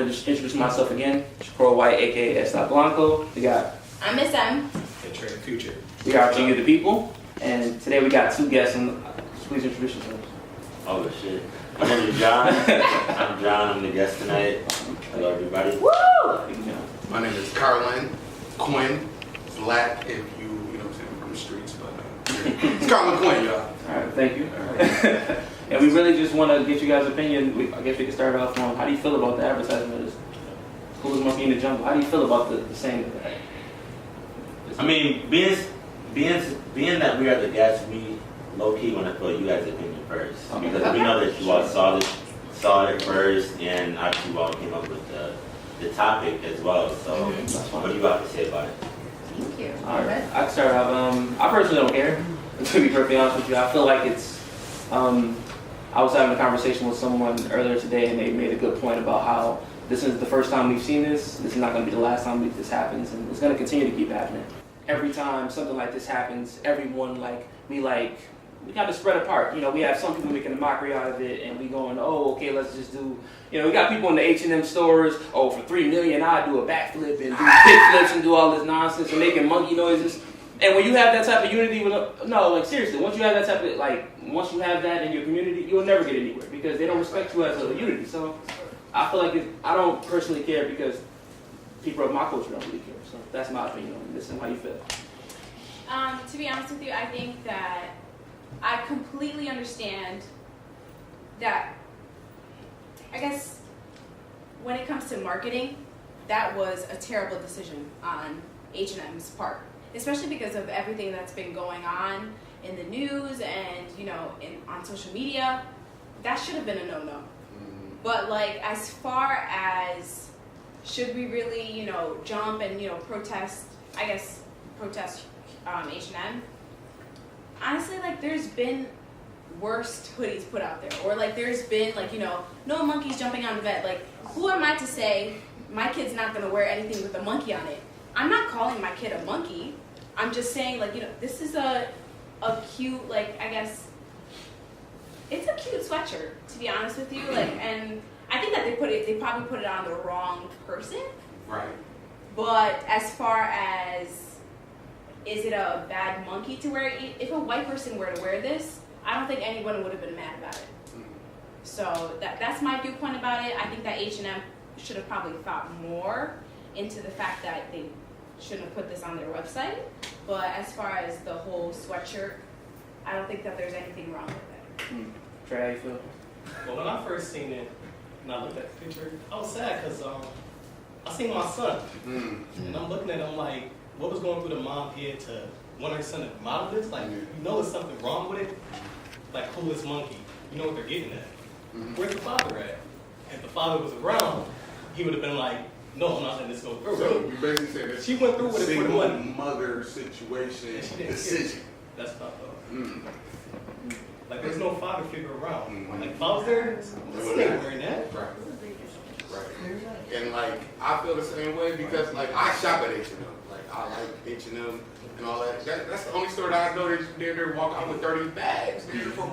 to just introduce myself again. Shakur White, aka S. Blanco. We got. I'm Miss M. And Trey Future. We are King of the People, and today we got two guests. And please introduce yourselves. Oh shit. My name is John. I'm John. I'm the guest tonight. Hello, everybody. Woo! My name is Carlin Quinn. Black, if you know what I'm saying, from the streets, but it's Carlin Quinn, y'all. All right, thank you. And we really just want to get you guys' opinion. I guess we can start off on how do you feel about the advertisement of this Coolest Monkey in the Jungle? How do you feel about the saying of that? I mean, being that we are the guests, we low key want to put you guys' opinion first because we know that you all saw it first, and obviously you all came up with the topic as well. So, what do you have to say about it? Thank you. All right, I can start off. I personally don't care. To be perfectly honest with you, I feel like it's. I was having a conversation with someone earlier today, and they made a good point about how this is the first time we've seen this. This is not going to be the last time this happens, and it's going to continue to keep happening. Every time something like this happens, everyone we got to spread apart. You know, we have some people making a mockery out of it, and we going, oh, okay, let's just do. You know, we got people in the H&M stores. Oh, for $3 million, I do a backflip and do kickflips and do all this nonsense and making monkey noises. And when you have that type of unity seriously, once you have that type of, once you have that in your community, you'll never get anywhere because they don't respect you as a unity. So I feel like I don't personally care because people of my culture don't really care. So that's my opinion on this and how you feel. To be honest with you, I think that I completely understand that, I guess, when it comes to marketing, that was a terrible decision on H&M's part. Especially because of everything that's been going on in the news and, on social media. That should have been a no-no. But, as far as should we really, jump and, protest H&M, honestly, there's been worse hoodies put out there. Or, there's been, no monkeys jumping on the bed. Who am I to say my kid's not going to wear anything with a monkey on it? I'm not calling my kid a monkey. I'm just saying, this is a cute, I guess, it's a cute sweatshirt, to be honest with you. And I think that they probably put it on the wrong person. Right. But as far as, is it a bad monkey to wear it? If a white person were to wear this, I don't think anyone would have been mad about it. So that's my viewpoint about it. I think that H&M should have probably thought more into the fact that they shouldn't have put this on their website. But as far as the whole sweatshirt, I don't think that there's anything wrong with it. Trey, how you feel? Well, when I first seen it, and I looked at the picture, I was sad because I seen my son. And I'm looking at him like, what was going through the mom head to want her son to model this? There's something wrong with it. Coolest monkey. You know what they're getting at. Where's the father at? If the father was around, he would have been like, no, I'm not letting this go through. So you basically said that she went through with it for the money. Mother situation decision. That's what I thought. There's no father figure around. If I was there, this ain't wearing that. Right. And I feel the same way because I shop at H&M. I like H&M and all that. That's the only store that I know that they're walking out with 30 bags for $40. You know what I'm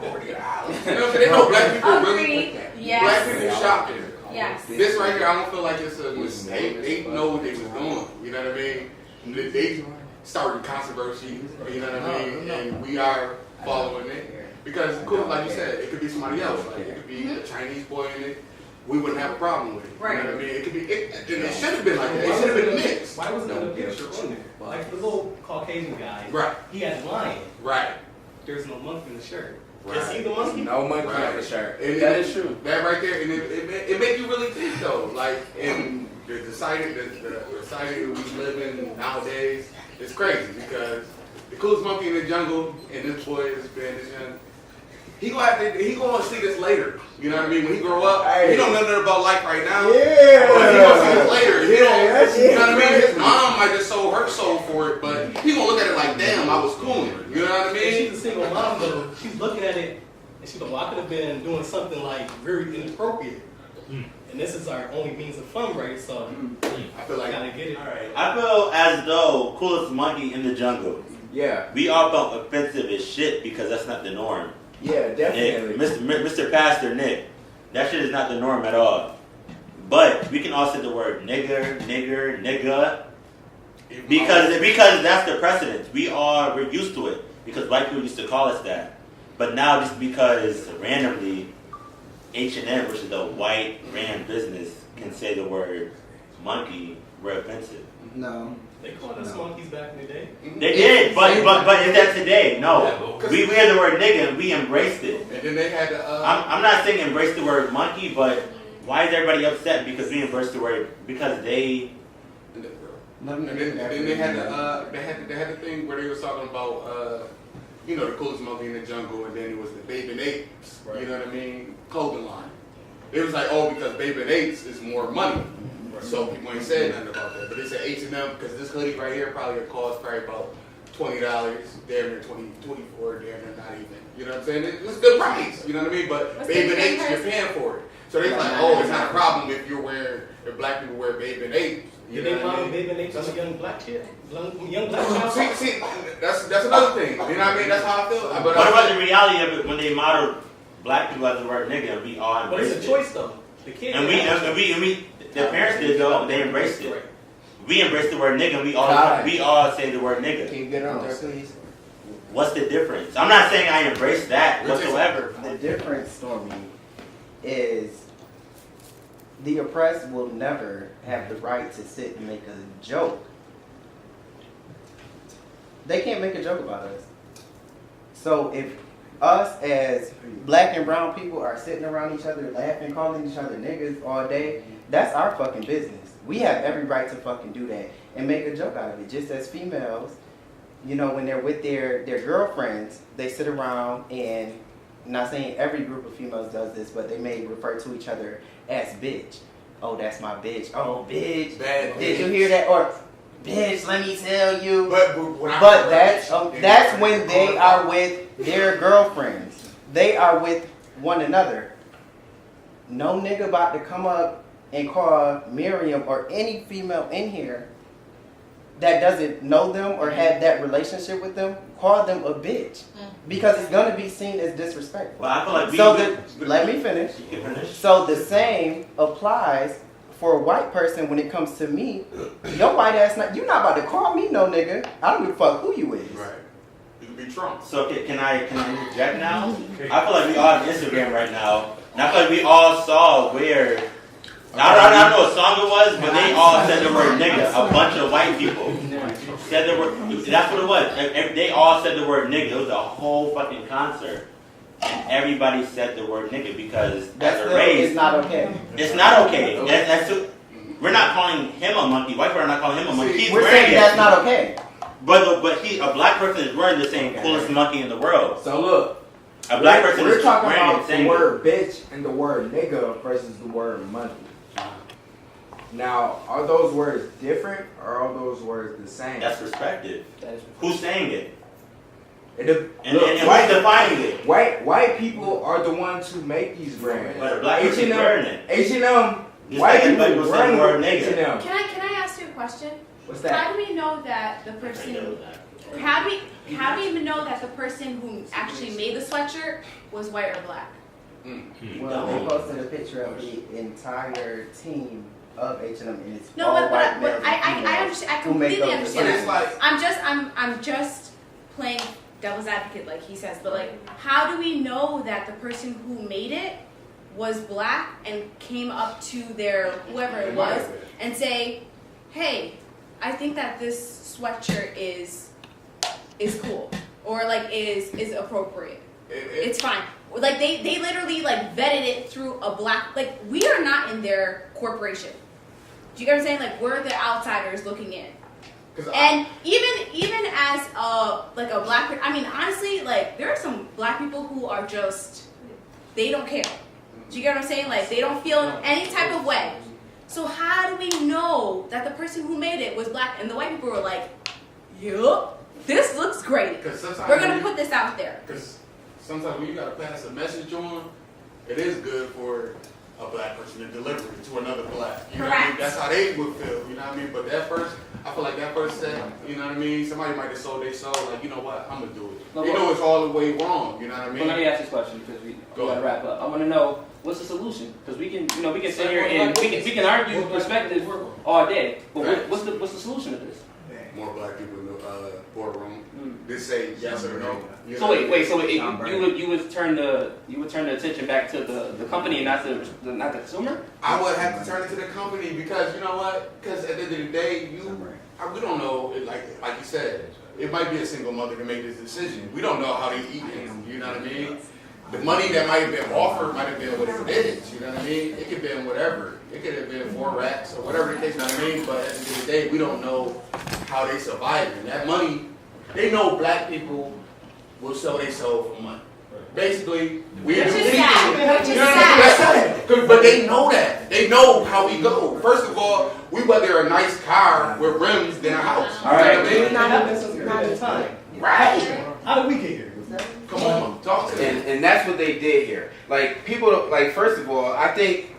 saying? They know black people really. Yes. Black people shop there. Yes. This right here, I don't feel like it's a mistake. They know what they was doing. You know what I mean? They started controversy. You know what I mean? And we are following it because, cool, like you said, it could be somebody else. It could be a Chinese boy in it. We wouldn't have a problem with it. Right. You know what I mean? It could be. It should have been like that. It should have been mixed. Why wasn't there a picture on there? The little Caucasian guy. Right. He had a lion. Right. There's no monkey in the shirt. Right. Is he the monkey? No monkey on the shirt. And that is true. That right there, and it make you really think though. In the society that we live in nowadays, it's crazy because the coolest monkey in the jungle, and this boy is this young. He gonna see this later. You know what I mean? When he grow up, he don't know nothing about life right now. Yeah. But he gonna see this later. He don't. You know what I mean? Yeah. His mom might just sold her soul for it, but he gonna look at it like, damn, I was cool. You know what I mean? She's a single mom though. She's looking at it and she's like, well, I could have been doing something very inappropriate. And this is our only means of fundraising, so I feel like gotta get it. all right. I feel as though coolest monkey in the jungle. Yeah. We all felt offensive as shit because that's not the norm. Yeah, definitely. Mr. Pastor Nick, that shit is not the norm at all. But we can all say the word nigger, nigga, because that's the precedent. We're used to it because white people used to call us that. But now just because randomly H&M, which is the white brand business, can say the word monkey, we're offensive. No. They called us monkeys back in the day. They did, but is that today? No. We heard the word nigga and we embraced it. And then they had to. I'm not saying embrace the word monkey, but why is everybody upset because we embraced the word? Because they. And then they had the thing where they was talking about the coolest monkey in the jungle, and then it was the Baby Apes. Right. You know what I mean? Clothing line. It was like, oh, because Baby Apes is more money. Right. So people ain't said nothing about that. But they said H&M because this hoodie right here probably would cost about $20, damn near 24, damn near not even. You know what I'm saying? It's a good price. You know what I mean? But Baby Apes, you're paying for it. So they're like, oh, it's not a problem if black people wear Baby Apes. You Did know they what I model mean? Baby Apes as a young black kid? Young black child? See, that's another thing. You know what I mean? That's how I feel. But what about the reality of it when they modeled black people as the word nigga and we all But embraced it's it? a choice though. The kid. And we the parents did though, they embraced it. We embraced the word nigga and we all say the word nigga. Can you get on there, please? What's the difference? I'm not saying I embrace that whatsoever. The difference, Stormy, is the oppressed will never have the right to sit and make a joke. They can't make a joke about us. So if us as black and brown people are sitting around each other laughing, calling each other niggas all day, that's our fucking business. We have every right to fucking do that and make a joke out of it. Just as females, when they're with their girlfriends, they sit around and, I'm not saying every group of females does this, but they may refer to each other as bitch. Oh, that's my bitch. Oh, bitch. Bad Did you bitch. hear that? Or, bitch, let me tell you. But That's when they are with their girlfriends. They are with one another. No nigga about to come up and call Miriam or any female in here that doesn't know them or had that relationship with them, call them a bitch. Because it's going to be seen as disrespectful. Well, I feel like let me finish. You can finish. So the same applies for a white person when it comes to me. Your white ass, you're not about to call me no nigga. I don't give a fuck who you is. Right. You can be Trump. So can I interject now? I feel like we all have Instagram right now. And I feel like we all saw where I don't know what song it was, but they all said the word nigga. A bunch of white people said the word. That's what it was. They all said the word nigga. It was a whole fucking concert, and everybody said the word nigga because as a race, it's not okay. it's not okay. We're not calling him a monkey. White people are not calling him a monkey. He's We're wearing saying it. that's not okay. But a black person is wearing the same coolest monkey in the world. So look, A black person we're is talking wearing about it the saying word bitch and the word nigga versus the word monkey. Now, are those words different or are those words the same? that's perspective. Who's saying it? And And who's defining it? white people are the ones who make these brands. But a black person is wearing it. H&M, Just white like people everybody was saying run the word with nigga. H&M. Can I ask you a question? What's How that? do we know that the person? How do we even know that the person who actually made the sweatshirt was white or black? Well, they posted a picture of the entire team of H&M, and it's No, all but white males and I females understand. I who make completely up understand the But it's that. like, I'm just playing devil's advocate, like he says. But like, how do we know that the person who made it was black and came up to their whoever it was and say, "Hey, I think that this sweatshirt is cool," or like is appropriate. It's fine. Like they literally like vetted it through a black. Like we are not in their corporation. Do you get what I'm saying? Like we're the outsiders looking in. And even as a black person, I mean honestly, like there are some black people who are just they don't care. Do you get what I'm saying? Like they don't feel any type of way. So how do we know that the person who made it was black and the white people were like, yup, this looks great. We're gonna put this out there. Because sometimes when you gotta pass a message on, it is good for a black person to deliver it to another black. You know what I mean? Correct. That's how they would feel. You know what I mean? But that first, I feel like that first step, you know what I mean? Somebody might have sold their soul, like, you know what, I'm gonna do it. No, You know it's all the way wrong, you know what I Well, let mean? me ask this question because we Go gotta ahead. wrap up. I want to know what's the solution? Because we can sit here and we can argue perspective all day. But what's the solution to this? More black people in the boardroom. Just say yes or no. You So know? wait. So you would turn the attention back to the company and not the consumer? I would have to turn it to the company because you know what? Because at the end of the day, we don't know. Like you said, it might be a single mother to make this decision. We don't know how they eat it. You know what I mean? The money that might have been offered might have been what it is. You know what I mean? It could have been whatever. It could have been 4 racks or whatever the case. You know what I mean? But at the end of the day, we don't know how they survive. And that money, they know black people will sell their soul for money. Basically, we do anything. But they know that. They know how we go. First of all, we weather a nice car with rims than a house. All right. You know what I mean? Not happening since the beginning of time. Right. How did we get here? Come on, talk to them. And that's what they did here. Like people, like first of all, I think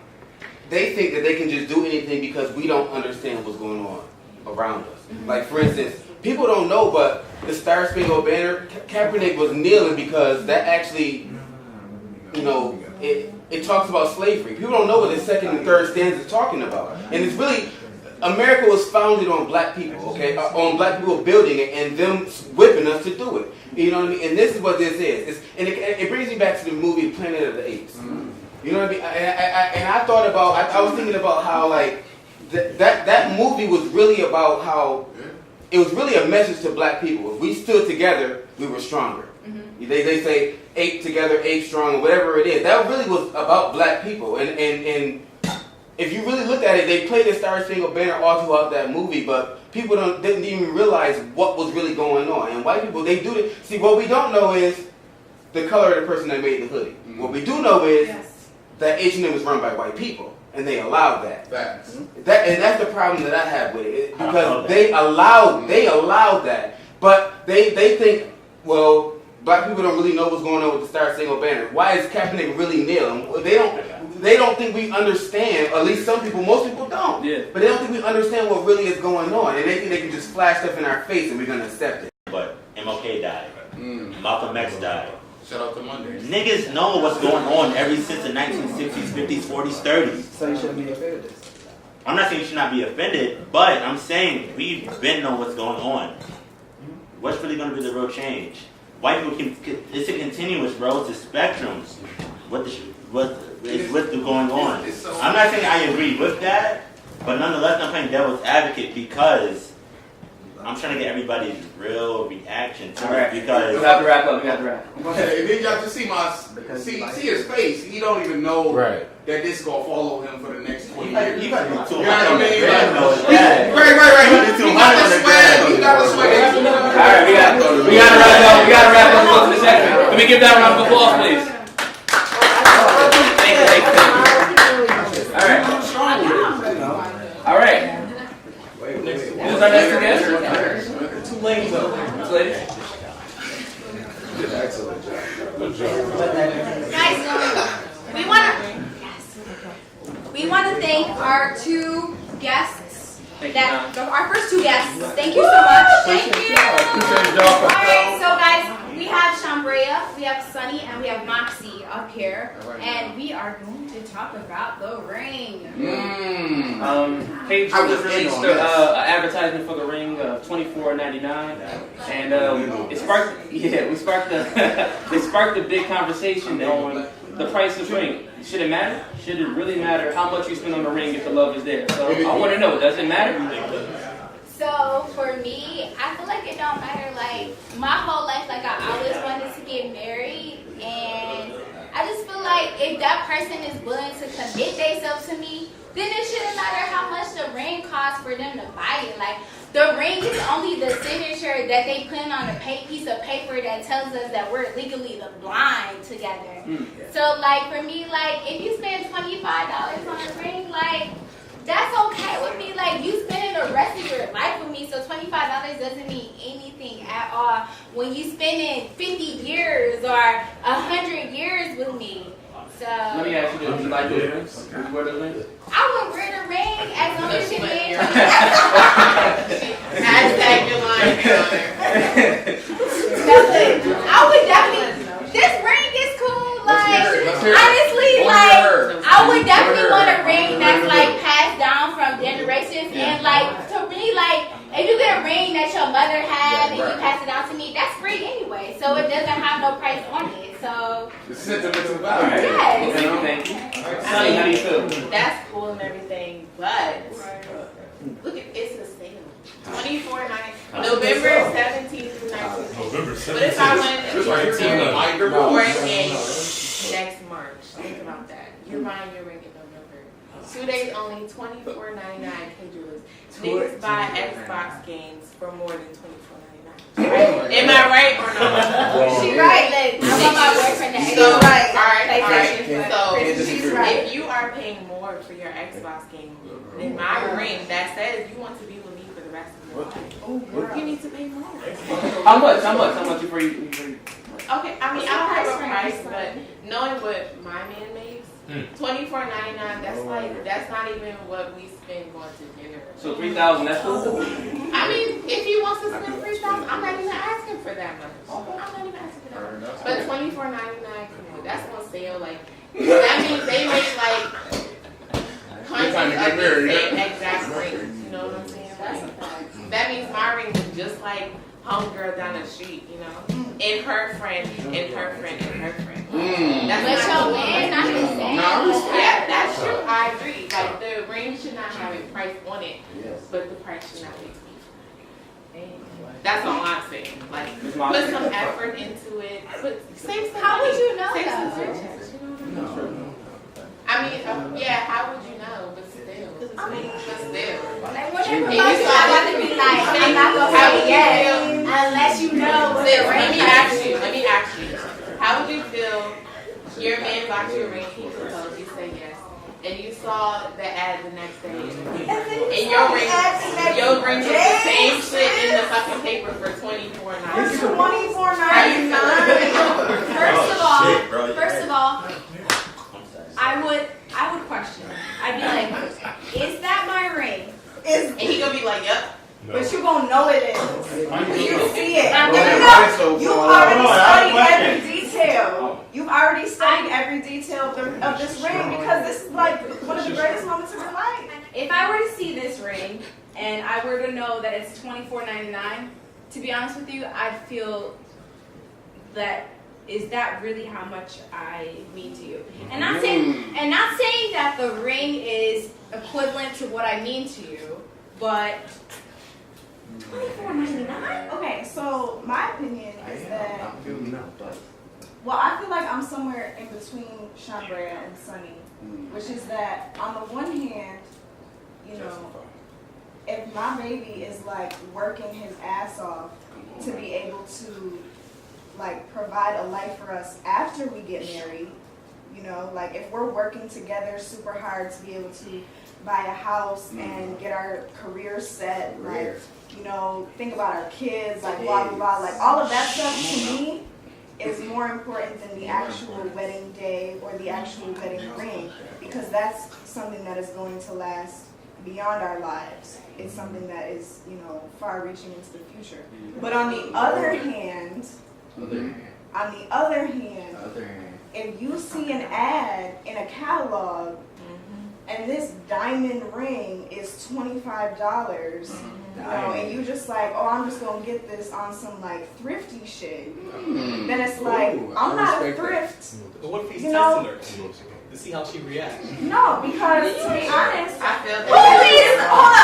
they think that they can just do anything because we don't understand what's going on around us. Like for instance, people don't know, but the Star Spangled Banner, Kaepernick was kneeling because that actually, it talks about slavery. People don't know what the second and third stanza is talking about, and it's really. America was founded on black people, okay? On black people building it and them whipping us to do it. You know what I mean? And this is what this is. It brings me back to the movie Planet of the Apes. You know what I mean? And I thought about, I was thinking about how like that movie was really about how it was really a message to black people. If we stood together, we were stronger. They say ape together, ape strong, or whatever it is. That really was about black people. And if you really look at it, they played the Star Spangled Banner all throughout that movie, but people didn't even realize what was really going on. And white people, they do it. See, what we don't know is the color of the person that made the hoodie. What we do know is that H&M was run by white people, and they allowed that. Facts. And that's the problem that I have with it, because they allowed that, but they think, well, black people don't really know what's going on with the Star Spangled Banner. Why is Kaepernick really kneeling? They don't think we understand, or at least some people, most people don't. Yeah. But they don't think we understand what really is going on, and they think they can just flash stuff in our face and we're gonna accept it. But MLK died. Malcolm X died. Shout out to Monday. Niggas know what's going on ever since the 1960s, 50s, 40s, 30s. So you shouldn't be offended with this. I'm not saying you should not be offended, but I'm saying we've been know what's going on. What's really going to be the real change? White people it's a continuous, bro. It's a spectrum. What is going on? I'm not saying I agree with that, but nonetheless, I'm playing devil's advocate because I'm trying to get everybody's real reaction to it. Because We got to wrap up. And then y'all just see his face. He don't even know that this is gonna follow him for the next 20 years. you got to do You know what I mean? Right. He got the swag. All right, we got to wrap up. We got to wrap up. Close the segment. Let me give that a round of applause, please. Thank you. All right. Who's our next guest? Two ladies up. This lady. Guys, we want to thank our two guests. Our first two guests. Thank you so much. Thank you. All right, so guys, we have Shambrea, we have Sunny, and we have Moxie up here, and we are going to talk about the ring. Page just released an advertisement for the ring of $24.99, and it sparked a big conversation on the price of the ring. Should it matter? Should it really matter how much you spend on the ring if the love is there? So I want to know, does it matter? So for me, I feel like it don't matter. Like my whole life, like I always wanted to get married, and I just feel like if that person is willing to commit themselves to me, then it shouldn't matter how much the ring costs for them to buy it. Like the ring is only the signature that they put on a piece of paper that tells us that we're legally blind together. So like for me, like if you spend $25 on a ring, like that's okay with me. Like you spending the rest of your life with me, so $25 doesn't mean anything at all when you spending 50 years or 100 years with me. So Let me ask you this: do you like those rings? Would you wear those rings? I would wear the ring as long as you're married. Hashtag your line, I would definitely. This ring is cool. Like Let's hear it. honestly, Let's like hear it. your mother had and you pass it on to me, that's free anyway. So it doesn't have no price on it. So The sentimental value. yes. Thank you. Sonny, how do you feel? That's cool and everything, but look at it's a sale. November 17th through 19th. What if I went and It's get married like or in next March? Think about that. You're buying your ring in November. 2 days only, $24.99 K-Jewelers. Niggas buy Xbox games for more than $24.99. Right? Am I right or not? She right. Look, I want my boyfriend to So, right. alright. So, She's right. if you are paying more for your Xbox game than my ring, that says you want to be with me for the rest of your life. You need to pay more. How much? How much for you? Okay, I mean, I don't have a price, but knowing what my man makes, $24.99, that's not even what we spend going to dinner. So 3,000. That's cool. I mean, if he wants to spend $3,000, I'm not even asking for that much. I'm not even asking for that much. But $24.99, come on, that's on sale. Like that means they make like hundreds of the same exact rings. You know what I'm saying? Like, that means my ring is just like homegirl down the street, you know, and her friend, and her friend, and her friend. That's But not your man, not the same. yeah, that's true. I agree. Like the ring should not have a price on it, but the price should not be expensive. That's all I'm saying. Like put some effort into it. Save some How money. would you know Save some though? purchase, you know what I mean? I mean, yeah. How would you know? But still, Like when they promote it, I want to be like, I'm not gonna say yes unless you know what the Let ring me ask you. Let me ask you. How would you feel? Your man bought you a ring. He proposed. You say yes, and you saw the ad the next day, and your ring was the same shit in the fucking paper for $24.99. First of all, I would question. I'd be like, is that my ring? And he gonna be like, yep. But you gonna know it is. You see it. You've already studied every detail. You've already studied every detail of this ring because this is like one of the greatest moments of your life. If I were to see this ring and I were to know that it's $24.99, to be honest with you, I'd feel that is that really how much I mean to you? And not saying that the ring is equivalent to what I mean to you, but $24.99. Okay, so my opinion is that, well, I feel like I'm somewhere in between Chambray and Sunny, which is that on the one hand, you know, if my baby is like working his ass off to be able to like provide a life for us after we get married, you know, like if we're working together super hard to be able to buy a house and get our career set, like, you know, think about our kids, like blah, blah, blah, like all of that stuff to me is more important than the actual wedding day or the actual wedding ring, because that's something that is going to last beyond our lives. It's something that is, you know, far reaching into the future. But on the other hand, if you see an ad in a catalog and this diamond ring is $25, you know, and you just like, oh, I'm just gonna get this on some like thrifty shit, then it's like, I'm not a thrift. But what if he's You know- testing her to see how she reacts? No, because to be honest, I feel that.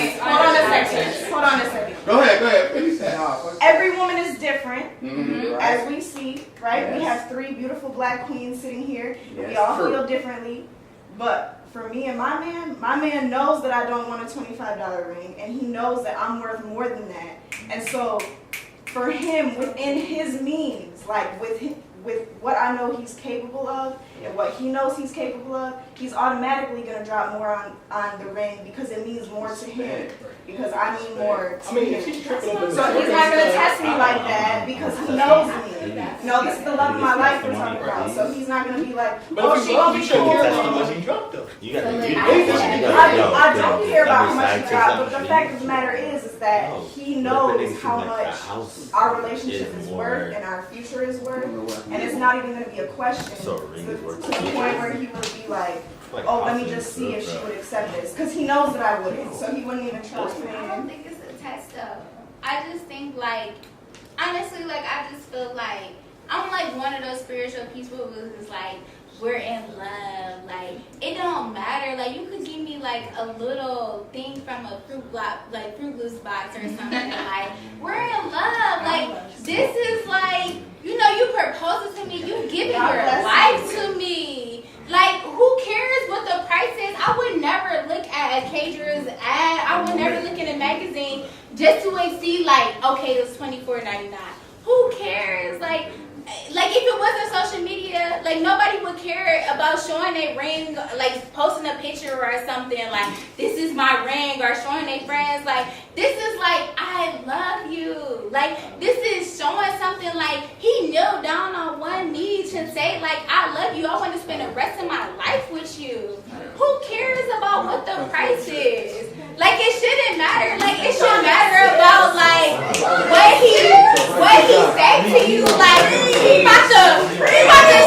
Hold on a second. Go ahead. Finish that. Every woman is different, as we see, right? We have three beautiful black queens sitting here. We all feel differently. But for me and my man knows that I don't want a $25 ring, and he knows that I'm worth more than that. And so for him, within his means, like with what I know he's capable of and what he knows he's capable of, he's automatically going to drop more on the ring because it means more to him. Because I mean more to him. So he's not going to test me like that because he knows me. No, this is the love of my life we're talking about. So he's not going to be like, oh, she going to be cool. You got I don't care about how much you drop, but the fact of the matter is that Oh, he but knows if it makes how seem like the much house our relationship is is more- worth and our future is worth, and it's not even gonna be a question So a ring is worth to the point where he would be like, Like oh, let me house just see if she insurance, would accept this, because he knows that I wouldn't, so he wouldn't even try. I don't think it's a test though. I just think like, honestly, like I just feel like I'm like one of those spiritual people who's like, we're in love. Like it don't matter. Like you could give me like a little thing from a fruit block, like Fruit Loops box or something. Like we're in love. Like this is like, you know, you proposing to me, you giving your life to me. Like who cares what the price is? I would never look at a caterer's ad. I would never look in a magazine just to see like, okay, it was $24.99. Who cares? Like if it wasn't social media, like nobody would care about showing a ring, like posting a picture or something like this is my ring or showing their friends like this is like I love you. Like this is showing something like he knelt down on one knee to say like I love you. I want to spend the rest of my life with you. Who cares about what the price is? Like it shouldn't matter. Like it should matter about like what he said to you. Like he about to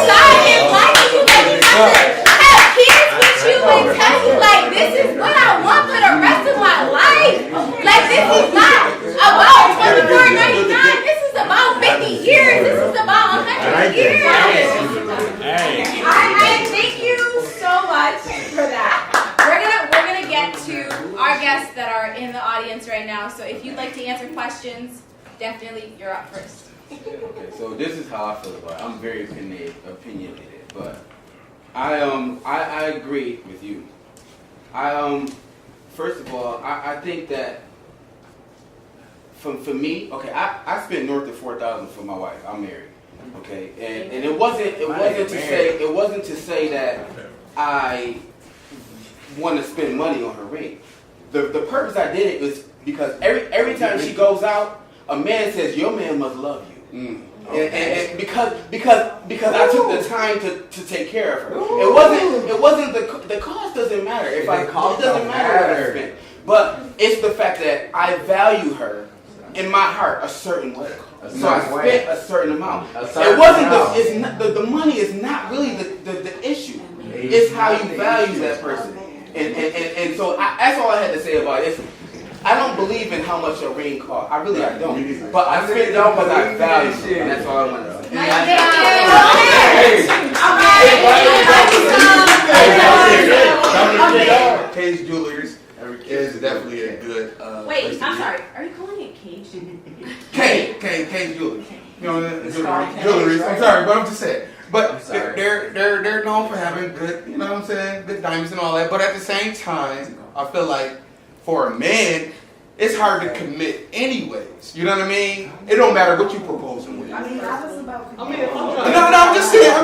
sign his life to you. Like he about to have kids with you and tell you like this is what I want for the rest of my life. Like this is not about $24.99. This is about 50 years. This is about 100 years. I thank you so much for that. We're gonna get to our guests that are in the audience right now. So if you'd like to answer questions, definitely you're up first. Okay, so this is how I feel about it. I'm very opinionated, but I agree with you. First of all, I think that for me, okay, I spent north of $4,000 for my wife. I'm married, okay, and it wasn't to say that I want to spend money on her ring. The purpose I did it was because every time she goes out, a man says your man must love you. And because I took the time to take care of her. It wasn't the cost doesn't matter. It doesn't matter what I spent. But it's the fact that I value her in my heart a certain way. So I spent a certain amount. The money is not really the issue. It's how you value that person. And so that's all I had to say about it. I don't believe in how much a ring costs. I don't. But I spent it because I value it. And that's all I want to say. Cage Jewelers is definitely a good. Wait, I'm sorry. Are you calling it Cage? Cage Jewelers. You know, jewelry. I'm sorry, but I'm just saying. But they're known for having good, you know what I'm saying, good diamonds and all that. But at the same time, I feel like for a man, it's hard to commit anyways. You know what I mean? It don't matter what you proposing with. I mean, I was about. No, I'm just saying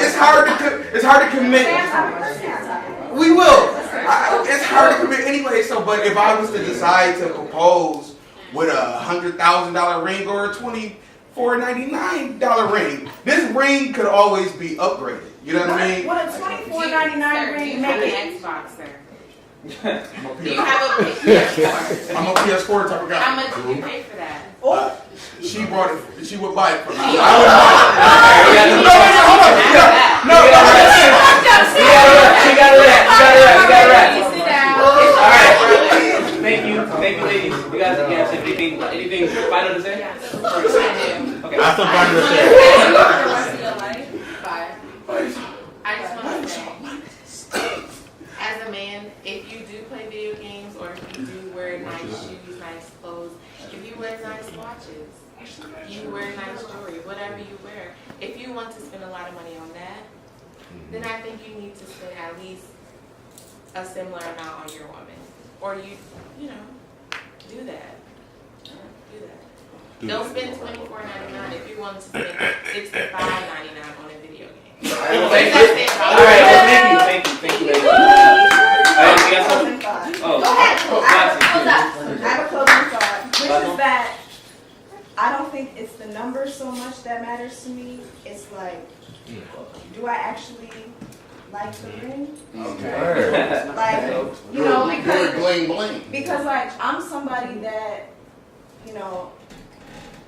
it's hard to commit. We will. It's hard to commit anyway. So, but if I was to decide to propose with a $100,000 ring or a $24.99 ring, this ring could always be upgraded. You know what I mean? What a $24.99 ring make it? Xbox, sir. Do you have a PS4? I'm a PS4 type of guy. How much did you pay for that? She brought it. She would buy it for me. I would buy it. No. You got it right. Sit down. All right. Thank you, ladies. You guys have anything final to say? Okay. That's some final to say. I just want to say, as a man, if you do play video games or if you do wear nice shoes, nice clothes, if you wear nice watches, you wear nice jewelry, whatever you wear, if you want to spend a lot of money on that, then I think you need to spend at least a similar amount on your woman. Or you know, do that. Don't spend $24.99 if you want to spend $65.99 on a video game. All right, thank you, ladies. You got something? Go ahead. I have a closing thought, which is that I don't think it's the number so much that matters to me. It's like, do I actually like the ring? Okay. Like, you know, Bling bling. because like I'm somebody that you know,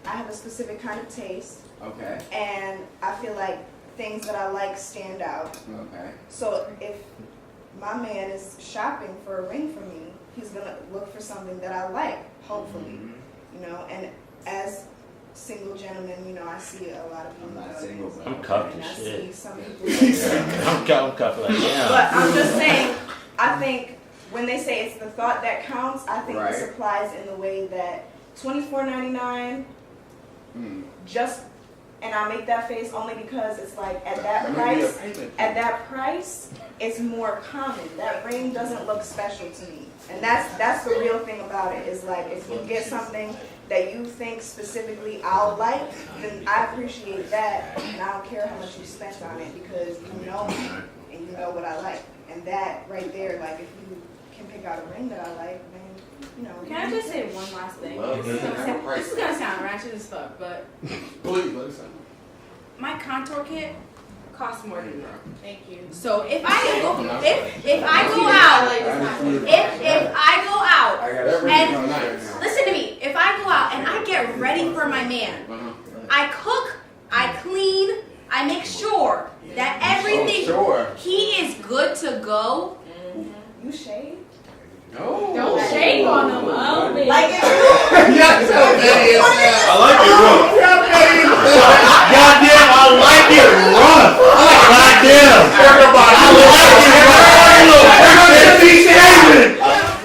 I have a specific kind of taste, Okay. and I feel like things that I like stand out. Okay. So if my man is shopping for a ring for me, he's gonna look for something that I like, hopefully, you know. And as single gentlemen, you know, I see a lot of people. I'm not single, but I'm cuffed and I as see shit. some people. I'm cuffed like yeah. But I'm just saying, I think when they say it's the thought that counts, I think this Right. applies in the way that $24.99 just, and I make that face only because it's like at that price, it's more common. That ring doesn't look special to me. And that's the real thing about it, is like if you get something that you think specifically I'll like, then I appreciate that, and I don't care how much you spent on it because you know me and you know what I like. And that right there, like if you can pick out a ring that I like, then you know. Can I just say one last thing? Love This is it. gonna sound ratchet as fuck, but Please, let us know. my contour kit costs more than that. Thank you. So if I go out, if I go out, I got everything and on nice. listen to me, if I go out and I get ready for my man, I cook, I clean, I make sure that everything he is good to go. You shade? No. Don't shame on them. Oh, baby. Like if I like it rough. Goddamn, I like it rough. Goddamn.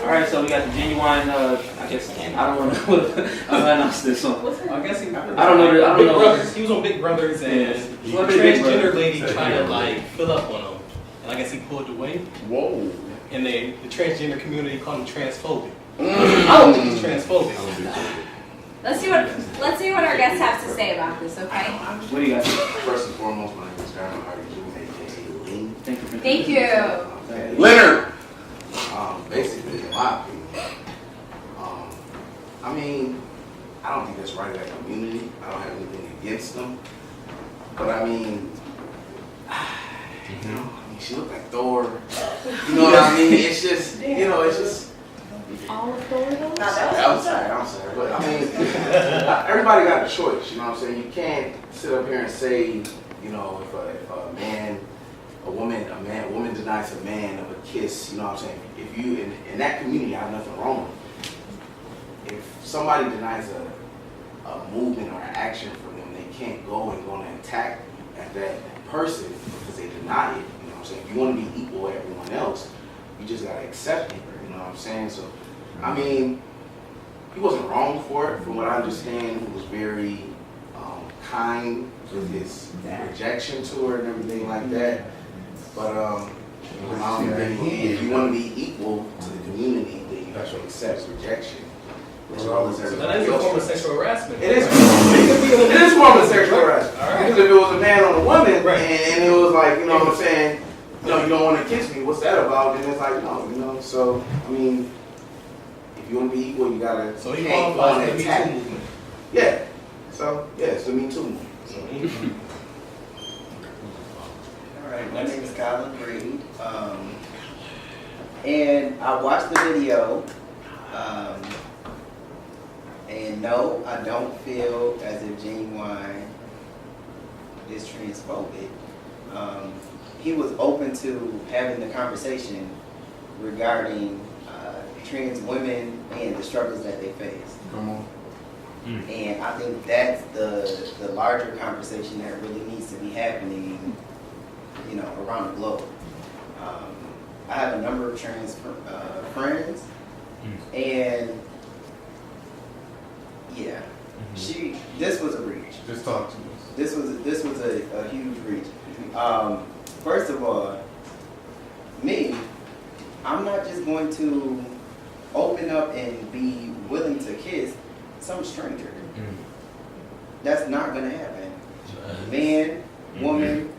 Alright, so we got the genuine, I guess, I don't know how to announce this one. I guess he. I don't know. Big Brothers. He was on Big Brothers, and the What did Big transgender Brother lady say? tried to like fill up on him, and I guess he pulled away. Whoa. And the transgender community called him transphobic. I don't think he's transphobic. Let's see what our guests have to say about this, okay? What do you guys think? First and foremost, my name is Darren Hardy, aka Lean. Thank you. Thank you. Leonard. Basically, in my opinion, I mean, I don't think that's right in that community. I don't have anything against them, but I mean, you know, she looked like Thor. You know what I mean? It's just, you know, it's just. All of Thor though? I'm sorry, but I mean, everybody got a choice. You know what I'm saying? You can't sit up here and say, you know, if a woman denies a man of a kiss. You know what I'm saying? If you in that community, I have nothing wrong with it. If somebody denies a movement or an action from them, they can't go and attack at that person because they deny it. You know what I'm saying? If you want to be equal with everyone else, you just gotta accept it. You know what I'm saying? So, I mean, he wasn't wrong for it. From what I understand, he was very kind with his rejection to her and everything like that. But I don't think if you want to be equal to the community, then you have to accept rejection. As well as So that everybody is a else. form of sexual harassment. It is. It is form of sexual harassment. Because if it was a man on a woman, and it was like, you know what I'm saying, you know, you don't want to kiss me. What's that about? And it's like, no, you know. So I mean, if you want to be equal, you gotta. So he can't go qualifies and for the Me attack. Too movement. Yeah. So yeah, it's the Me Too movement. So, All right, my name is Colin Breed, and I watched the video, and no, I don't feel as if Genuine is transphobic. He was open to having the conversation regarding trans women and the struggles that they face. Come on. And I think that's the larger conversation that really needs to be happening, you know, around the globe. I have a number of trans friends, and yeah, this was a reach. Just talk to us. This was a huge reach. First of all, me, I'm not just going to open up and be willing to kiss some stranger. That's not gonna happen. Man, woman,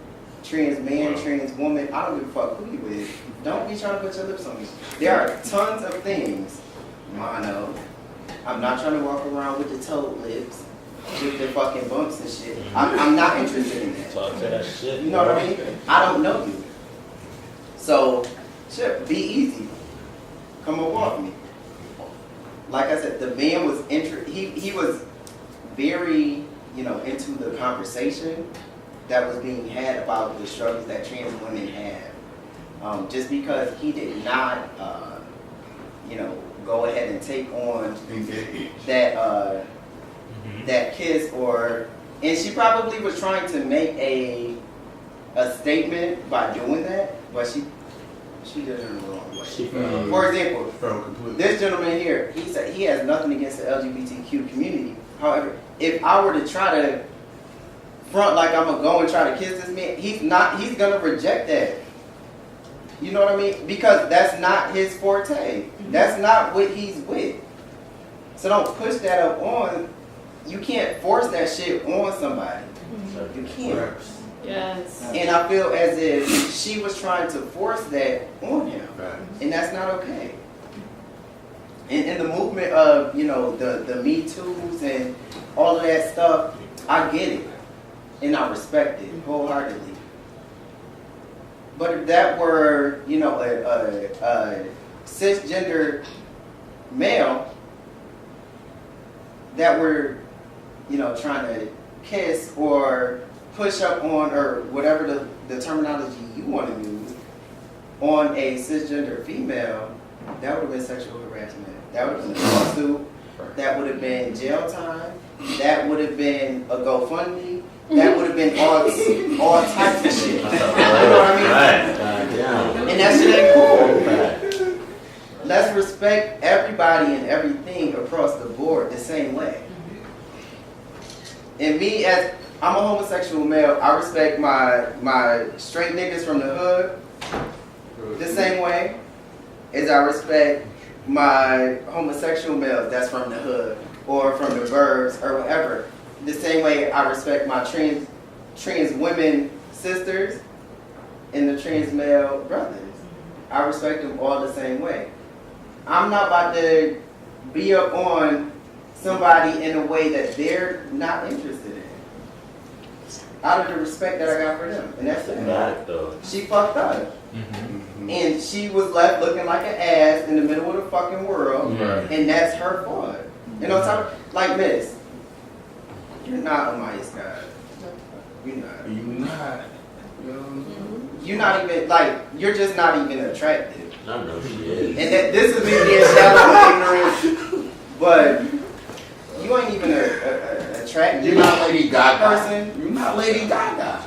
trans man, trans woman, I don't give a fuck who you is. Don't be trying to put your lips on me. There are tons of things, mono. I'm not trying to walk around with the toad lips, with the fucking bumps and shit. I'm not interested in that. Talk to that shit. You know what I mean? I don't know you. So, shit, be easy. Come and walk me. like I said, the man was he was very, into the conversation that was being had about the struggles that trans women have. Just because he did not, go ahead and take on that that kiss and she probably was trying to make a statement by doing that, but she did it in the wrong way. For example, this gentleman here, he said he has nothing against the LGBTQ community. However, if I were to try to front like I'm gonna go and try to kiss this man, he's gonna reject that. You know what I mean? Because that's not his forte. That's not what he's with. So don't push that up on. You can't force that shit on somebody. You can't. Yes. And I feel as if she was trying to force that on him. And that's not okay. And the movement of, the Me Too's and all of that stuff, I get it. And I respect it wholeheartedly. But if that were, a cisgender male that were, trying to kiss or push up on, or whatever the terminology you want to use, on a cisgender female, that would have been sexual harassment. That would have been a lawsuit. That would have been jail time. That would have been a GoFundMe. That would have been all types of shit. You know what I mean? And that shit ain't cool. Let's respect everybody and everything across the board the same way. And me, as I'm a homosexual male, I respect my straight niggas from the hood the same way as I respect my homosexual males that's from the hood or from the burbs or whatever. The same way I respect my trans women sisters and the trans male brothers. I respect them all the same way. I'm not about to be up on somebody in a way that they're not interested in. Out of the respect that I got for them. And that's it. She fucked up. And she was left looking like an ass in the middle of the fucking world. And that's her fault. And on top of, like, miss, you're not a Maya Scott. You're not. You're not. You're not even, like, you're just not even attractive. I know she is. And that this is me being shallow and ignorant, but you ain't even a attractive. You're not Lady Gaga. Person. You're not Lady Gaga.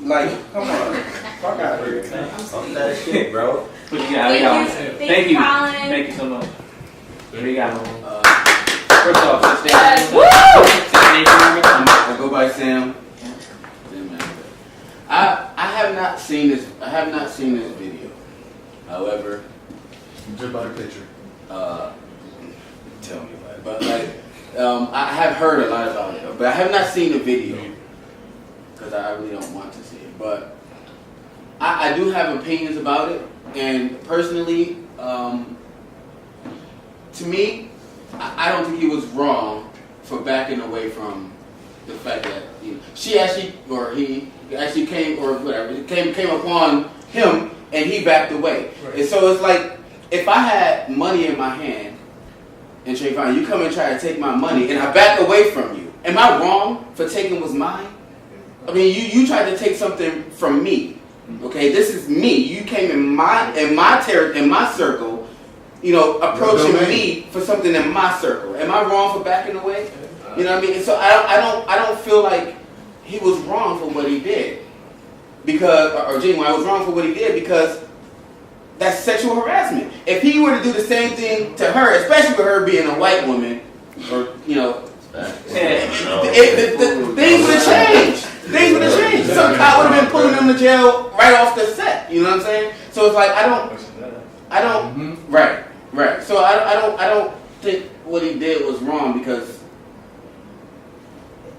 Like, come on. Fuck out of here. Fuck that shit, bro. What you got? Thank you, Colin. Thank you so much. What do you got? First off, I go by Sam. I have not seen this. I have not seen this video. However, Just about a picture. Tell me about it. But like, I have heard a lot about it, but I have not seen the video because I really don't want to see it. But I do have opinions about it, and personally, to me, I don't think he was wrong for backing away from the fact that she actually, or he actually came, or whatever, came upon him, and he backed away. Right. And so it's like, if I had money in my hand, and Trayvon, you come and try to take my money, and I back away from you, am I wrong for taking what's mine? I mean, you tried to take something from me. Okay, this is me. You came in my circle, approaching me for something in my circle. Am I wrong for backing away? You know what I mean? And so I don't feel like he was wrong for what he did, because, or genuine, I was wrong for what he did because that's sexual harassment. If he were to do the same thing to her, especially with her being a white woman, or things would have changed. Things would have changed. Some cop would have been pulling him to jail right off the set. You know what I'm saying? So it's like I don't. Right. So I don't think what he did was wrong because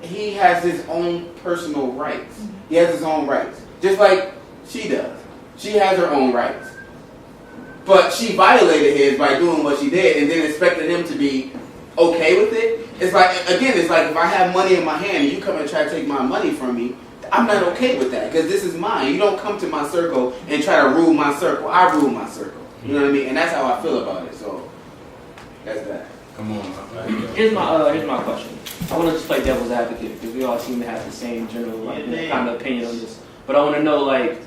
he has his own personal rights. He has his own rights, just like she does. She has her own rights, but she violated his by doing what she did, and then expected him to be okay with it. It's like, again, if I have money in my hand and you come and try to take my money from me, I'm not okay with that because this is mine. You don't come to my circle and try to rule my circle. I rule my circle. You know what I mean? And that's how I feel about it. So that's that. Come on, man. Here's my question. I want to just play devil's advocate because we all seem to have the same general kind of opinion on this. But I want to know, like,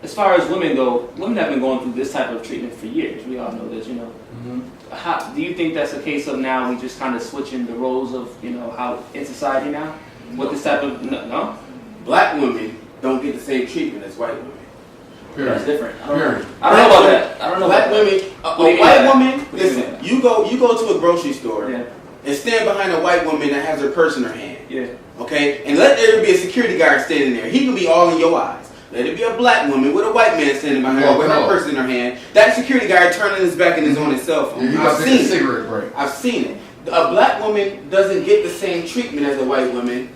as far as women go, women have been going through this type of treatment for years. We all know this, you know. How, do you think that's a case of now we just kind of switching the roles of, you know, how in society now with this type of no? Black women don't get the same treatment as white women. That's different. I don't know Black about that. I don't know. Black about women, that. a white woman. What do you Listen, mean? you go to a grocery store Yeah. and stand behind a white woman that has her purse in her hand. Yeah. Okay, and let there be a security guard standing there. He could be all in your eyes. Let it be a black woman with a white man standing behind her with her purse in her hand. That security guard turning his back and is on his cell phone. Yeah, I've seen it. cigarette break. I've seen it. A black woman doesn't get the same treatment as a white woman.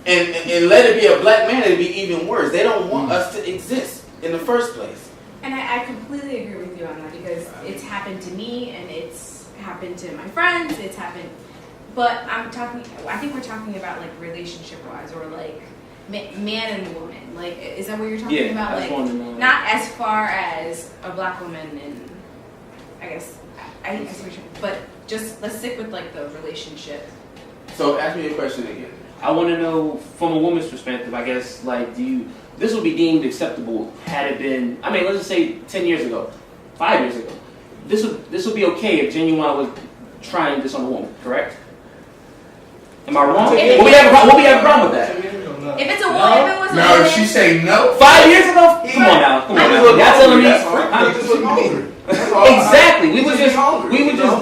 And let it be a black man, it'd be even worse. They don't want us to exist in the first place. And I completely agree with you on that because it's happened to me and it's happened to my friends. It's happened, but I think we're talking about like relationship wise or like man and woman. Like, is that what you're talking about? Like, not as far as a black woman and I guess I see what you're, but just let's stick with like the relationship. So ask me a question again. I want to know from a woman's perspective, I guess, like, this would be deemed acceptable had it been, I mean, let's just say 10 years ago, 5 years ago. This would be okay if Genuine was trying this on a woman, correct? Am I wrong? What we have a problem with that? If it's a woman, if it was a No, woman, if she say no. 5 years ago? Come on now. Y'all telling me? Exactly. We would just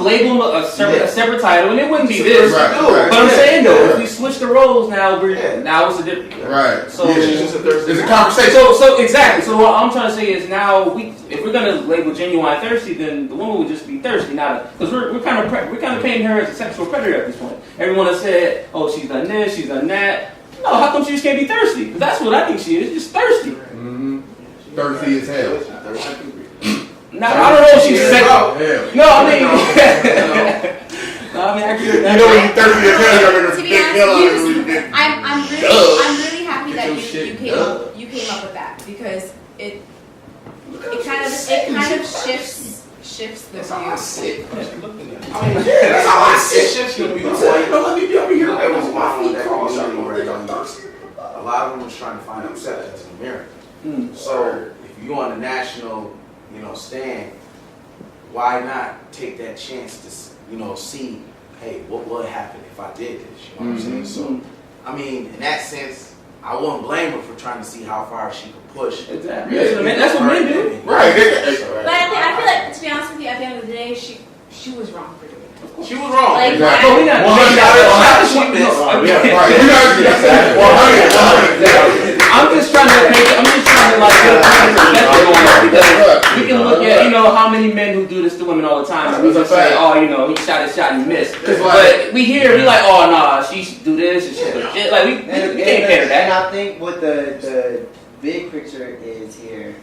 label them a separate title, and it wouldn't be this. Right. But I'm saying though, if we switch the roles now, now it's a different. Right. So it's a conversation. So exactly. So what I'm trying to say is now if we're gonna label Genuine thirsty, then the woman would just be thirsty, not because we're kind of painting her as a sexual predator at this point. Everyone has said, oh, she's done this, she's done that. No, how come she just can't be thirsty? 'Cause that's what I think she is, just thirsty. Thirsty as hell. Now, I don't know if she's sexual. No, I mean, I agree with that. You know when you're thirsty as hell, you're to gonna be big honest, hell out of I'm really happy that you came up with that because it kind of shifts the view. That's how I sit. It shifts the view. Let me be over here. It was my feet a lot of them was trying to find acceptance in America. So if you on the national, stand, why not take that chance to, see, hey, what would happen if I did this? You know what I'm saying? So, I mean, in that sense, I wouldn't blame her for trying to see how far she could push. Exactly. That's what men do. Right. But I feel like, to be honest with you, at the end of the day, she was wrong for doing it. She was wrong. Like, Exactly. But we not. I'm just trying to like get a perspective on it because we can look at how many men who do this to women all the time and we just say, oh, he shot his shot and he missed. But we like, oh nah, she should do this and she's legit. Like we can't cater that. And I think what the big picture is here,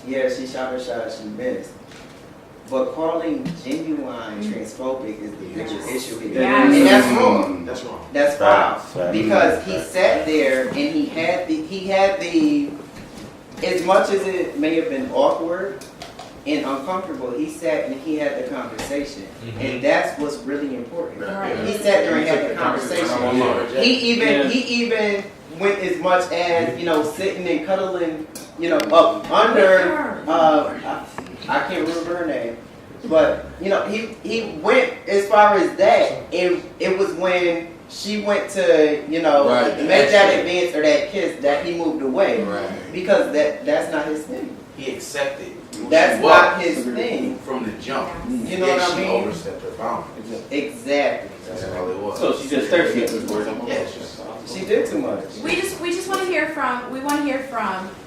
she shot her shot, she missed. But calling Genuine transphobic is the bigger issue here. Yeah. And that's wrong. That's wrong. That's foul. Because he sat there and he had the as much as it may have been awkward and uncomfortable, he sat and he had the conversation. And that's what's really important. Right. He sat there and had the conversation. He even went as much as, sitting and cuddling, up under I can't remember her name, but he went as far as that. It was when she went to make that advance or that kiss that he moved away, because that's not his thing. He accepted. That's not his thing from the jump. You know what I mean? She overstepped her boundaries. Exactly. That's all it was. So she's just thirsty at this point. Yeah, she did too much. We just want to hear from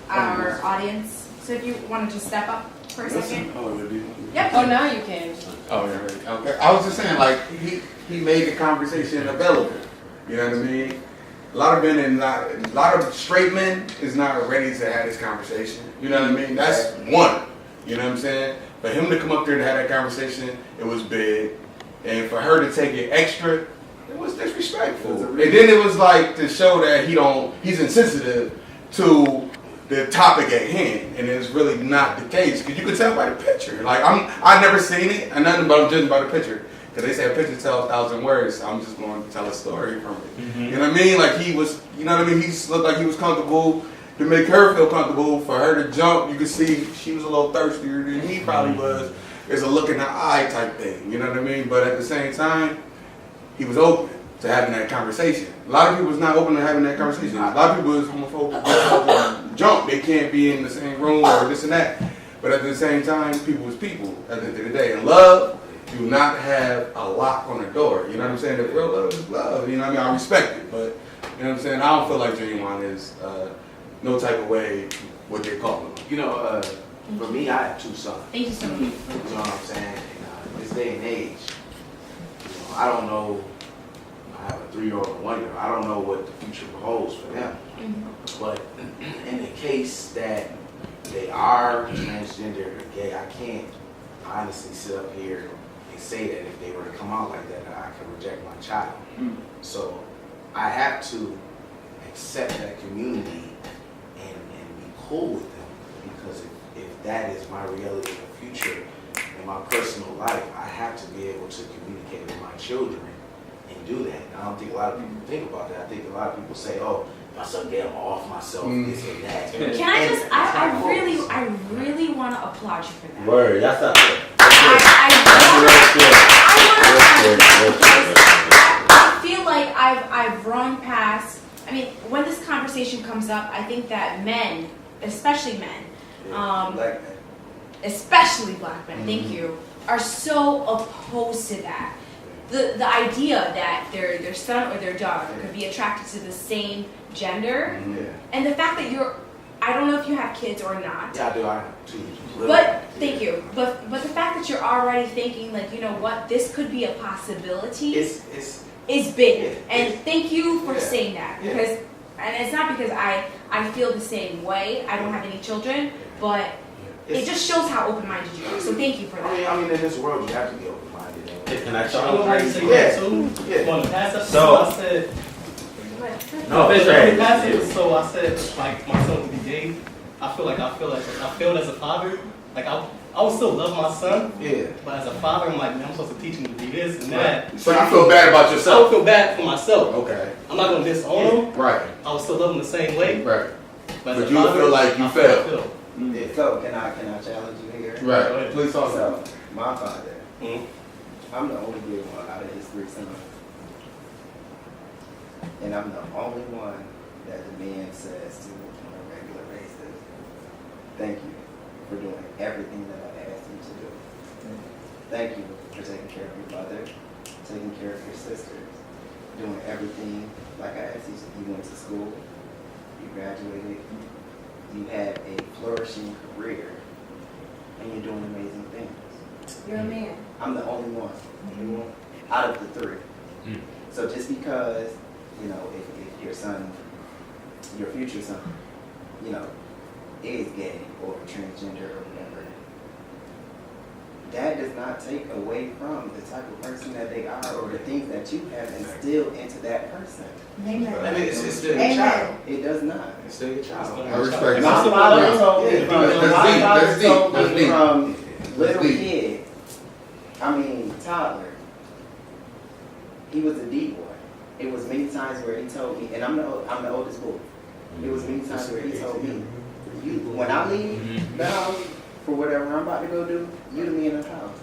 our audience. So if you want to just step up for a second. Yep. Oh, now you can. Oh, yeah. Okay. I was just saying, like, he made the conversation available. You know what I mean? A lot of men and a lot of straight men is not ready to have this conversation. You know what I mean? That's one. You know what I'm saying? For him to come up there to have that conversation, it was big. And for her to take it extra, it was disrespectful. And then it was like to show that he's insensitive to the topic at hand, and it's really not the case because you can tell by the picture. Like I never seen it, and nothing but I'm judging by the picture because they say a picture tells 1,000 words. So I'm just going to tell a story from it. Mm-hmm. You know what I mean? Like he was, you know what I mean? He looked like he was comfortable to make her feel comfortable. For her to jump, you could see she was a little thirstier than he probably was. It's a look in the eye type thing. You know what I mean? But at the same time, he was open to having that conversation. A lot of people was not open to having that conversation. A lot of people is homophobic. Jump, they can't be in the same room or this and that. But at the same time, people is people at the end of the day. And love do not have a lock on the door. You know what I'm saying? If real love is love, you know what I mean? I respect it, but you know what I'm saying? I don't feel like Genuine is no type of way what they call them. You know, for me, I have 2 sons. Thank you so much. You know what I'm saying? And this day and age, you know, I don't know. I have a 3-year-old and a 1-year-old. I don't know what the future holds for them. But in the case that they are transgender or gay, I can't honestly sit up here and say that if they were to come out like that, I could reject my child. So I have to accept that community and be cool with them, because if that is my reality in the future in my personal life, I have to be able to communicate with my children and do that. And I don't think a lot of people think about that. I think a lot of people say, oh, my son get him off myself, this and that. Can I just, I really want to applaud you for that. Word, that's not good. I feel like I've run past, I mean, when this conversation comes up, I think that men, especially men, Black men. especially black men, thank you, are so opposed to that. The idea that their son or their daughter could be attracted to the same gender, and the fact that I don't know if you have kids or not. Yeah, I do. I have 2. But thank you. But the fact that you're already thinking, like, you know what, this could be a possibility is big. And thank you for saying that, because, and it's not because I feel the same way. I don't have any children, but it just shows how open-minded you are. So thank you for that. I mean, in this world, you have to be open-minded. Can I I would like to say that too. On the past episode, So- I said, No, on it's the right. past episode, I said, like, my son would be gay. I feel as a father, like, I would still love my son. Yeah. But as a father, I'm like, man, I'm supposed to teach him to do this and that. So you feel bad about I would yourself? feel bad for myself. Okay. I'm not gonna disown him. Right. I would still love him the same way. Right. But, But as a you father, feel like you I failed. So can I challenge you here? Right. Please talk. So my father, Mhm. I'm the only good one out of his 3 sons, and I'm the only one that the man says to on a regular basis, "Thank you for doing everything that I asked you to do. Thank you for taking care of your mother, taking care of your sisters, doing everything like I asked you to. You went to school, you graduated, you have a flourishing career, and you're doing amazing things. You're a man. I'm the only one out of the 3. So just because, you know, if your son, your future son, you know, is gay or transgender or whatever, that does not take away from the type of person that they are or the things that you have instilled into that person. Amen. I mean, it's still your Amen. child. It does not. It's still your child. I respect My that. father told me Yeah, from, that's my deep, father that's deep, told that's me deep. from little deep. kid, toddler, he was a D boy. It was many times where he told me, and I'm the oldest boy. It was many times where he told me, "You, when I leave the house for whatever I'm about to go do, you the man of the house."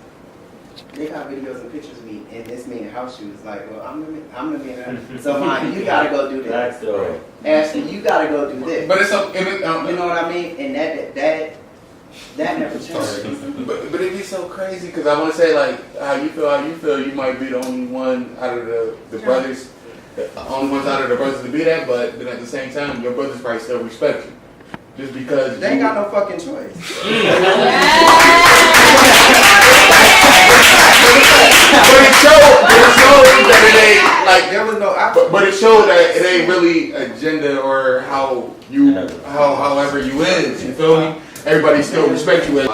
They got videos and pictures of me in this man house shoes. Like, well, I'm the man of the house. So, mine, you gotta go do That's that. dope. Ashley, you gotta go do this. But it's a, You know what I mean? And that never changed. but it'd be so crazy because I want to say like how you feel. You might be the only one out of the brothers, the only ones out of the brothers to be that. But then at the same time, your brothers probably still respect you, just because They ain't got no fucking choice. But it showed that it ain't like. There was no But it showed that it ain't really a gender or however you is. You feel me? Everybody still respect you. And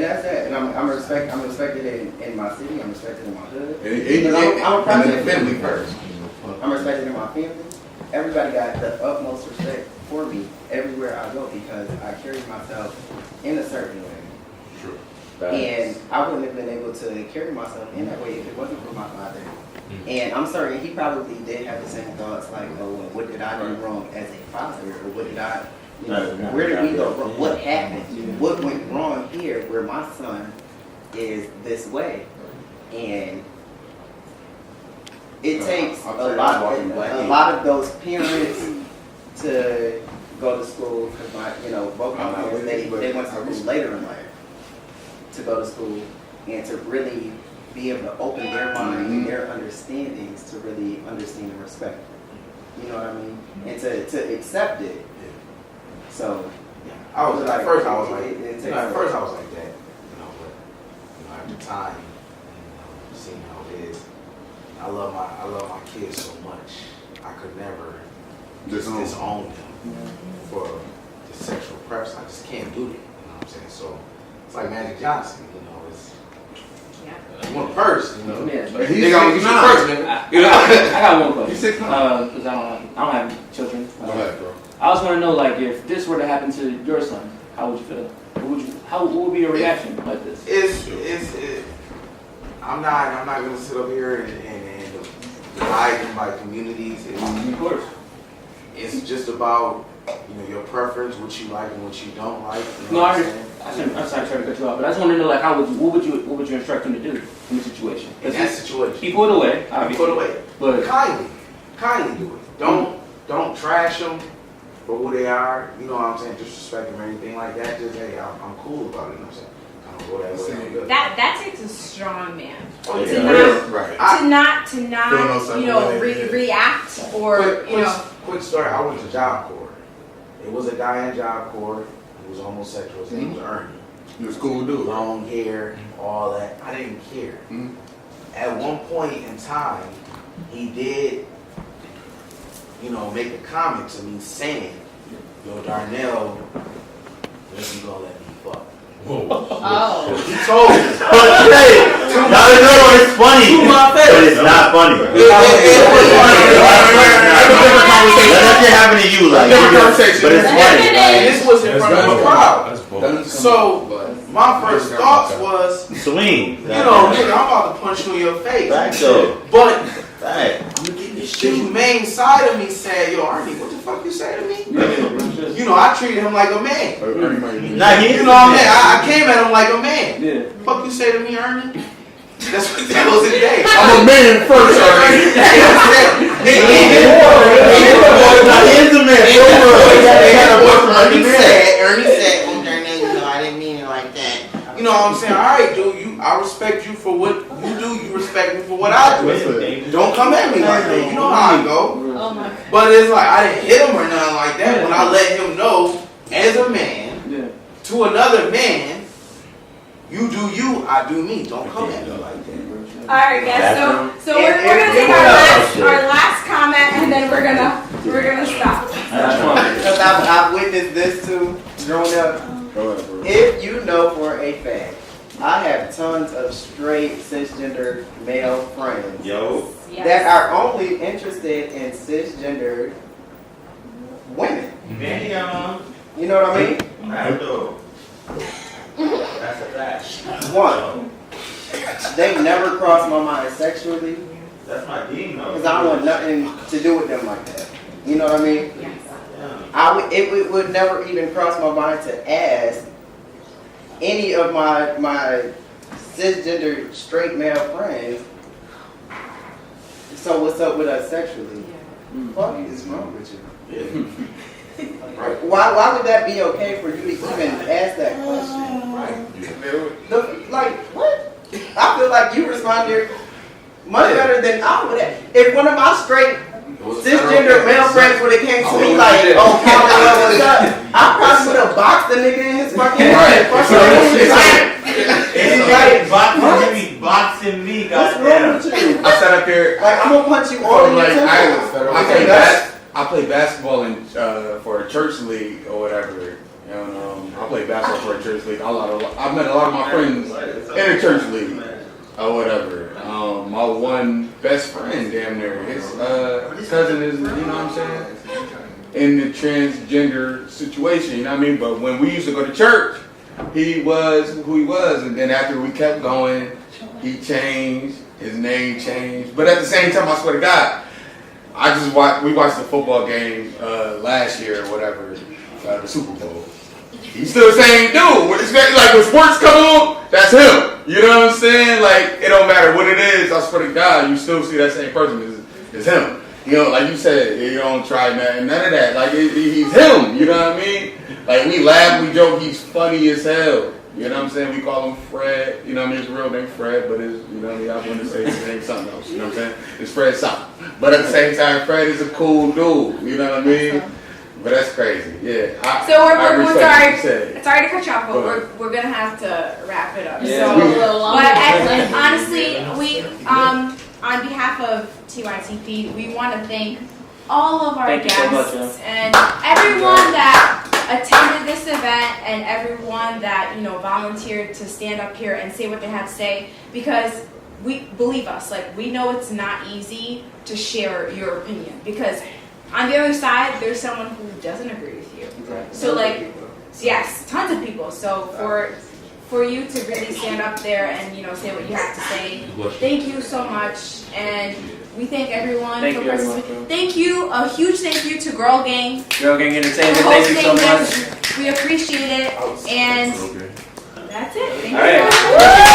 that's that. And I'm respected in my city. I'm respected in my hood. I'm a And president. the family first. I'm respected in my family. Everybody got the utmost respect for me everywhere I go because I carry myself in a certain way. True. And I wouldn't have been able to carry myself in that way if it wasn't for my father. And I'm certain he probably did have the same thoughts like, oh, well, what did I do wrong as a father? Or what did I, you know, where did we go wrong? What happened? What went wrong here where my son is this way? And it takes a lot of those parents to go to school because both my parents, they went to school later in life to go to school and to really be able to open their mind and their understandings to really understand and respect. You know what I mean? And to accept it. So I was like, at first I was like, it at first I was like that, but after time, seeing how it is, I love my kids so much. I could never disown them for the sexual preference. I just can't do it. You know what I'm saying? So it's like Magic Johnson. You want a purse, you know? Yeah. They gonna get you a purse, nigga. I got one question. He's 6'9". Because I don't have children. Go ahead, bro. I just want to know, like, if this were to happen to your son, how would you feel? What would be your reaction like this? I'm not gonna sit up here and divide them by communities. Of course. It's just about your preference, what you like and what you don't like. No, I'm sorry to cut you off, but I just want to know, like, what would you instruct him to do in the situation? In that situation, he pulled away, obviously. Put away, but kindly do it. Don't trash them for who they are. You know what I'm saying? Disrespect them or anything like that. Just hey, I'm cool about it. You know what I'm saying? I don't go that way. I'm good. That takes a strong man Oh, to yeah. not Right. react or Quick story. I went to Job Corps. It was a guy in Job Corps who was homosexual. His name was Ernie. He was cool dude. Long hair, all that. I didn't care. At one point in time, he did, make a comment to me saying, "Yo, Darnell, when you gonna let me fuck?" Oh. He told me. It's funny, To my face. but it's not funny. It was funny. That's just happening to you, like, but it's funny. This was in front of a crowd. So my first thoughts was, Swing. nigga, I'm about to punch you in your face. Back though. But Back. the humane side of me said, "Yo, Ernie, what the fuck you say to me?" I treated him like a man. Nah, he You know what I mean? I came at him like a man. yeah. Fuck you say to me, Ernie? That's what that was the day. I'm a man first, Ernie. Ernie said, I didn't mean it like that. You know what I'm saying? All right, dude, I respect you for what you do. You respect me for what I do. Don't come at me like that. You know how I go. Oh my God. But it's like, I didn't hit him or nothing like that. When I let him know, as a man, to another man, you do you, I do me. Don't come at me like that. All right, guys. So we're gonna take our last comment, and then we're gonna stop. Because I've witnessed this too, growing up. Go ahead, bro. If you know for a fact, I have tons of straight cisgender male friends that are only interested in cisgender women. You know what I mean? That's a fact. One, they never crossed my mind sexually That's my dean, though. because I don't want nothing to do with them like that. You know what I mean? Yeah. It would never even cross my mind to ask any of my cisgender straight male friends, so what's up with us sexually? What is wrong with you? Why would that be okay for you to even ask that question? Like, what? I feel like you responded much better than I would have. If one of my straight cisgender male friends would have came to me like, "Oh, Colin, what's up?" I probably would have boxed the nigga in his fucking head. It's like boxing me, What's wrong goddamn. with you? I sat up here. Like, I'm gonna punch you all in your temple. I play basketball in for a church league or whatever. And I play basketball for a church league. I've met a lot of my friends in a church league or whatever. My one best friend, damn near, his cousin is, you know what I'm saying? in the transgender situation, you know what I mean? But when we used to go to church, he was who he was, and then after we kept going, he changed, his name changed. But at the same time, I swear to God, we watched the football game last year or whatever, the Super Bowl. He's still the same dude. Like when sports come on, that's him. You know what I'm saying? Like it don't matter what it is. I swear to God, you still see that same person as him. You know, like you said, you don't try none of that. Like he's him. You know what I mean? Like we laugh, we joke. He's funny as hell. You know what I'm saying? We call him Fred. You know what I mean? His real name Fred, but his, you know what I mean? I want to say his name something else. You know what I'm saying? It's Fred something. But at the same time, Fred is a cool dude. You know what I mean? But that's crazy. Yeah. So we're sorry. Sorry Sorry to cut you off, but we're gonna have to wrap it up. Yeah. But honestly, we on behalf of TYTP, we want to thank all of our Thank you so guests much, and everyone that attended this event and everyone that volunteered to stand up here and say what they had to say, because we believe us, like we know it's not easy to share your opinion, because on the other side there's someone who doesn't agree with you. Exactly. So yes, tons of people. So for you to really stand up there and say what you have to say, thank you so much, and we thank everyone for participating. Thank you, a huge thank you to Girl Gang. Girl Gang Entertainment, for thank you so hosting much. this. We appreciate it, and that's it. Thank All right. you.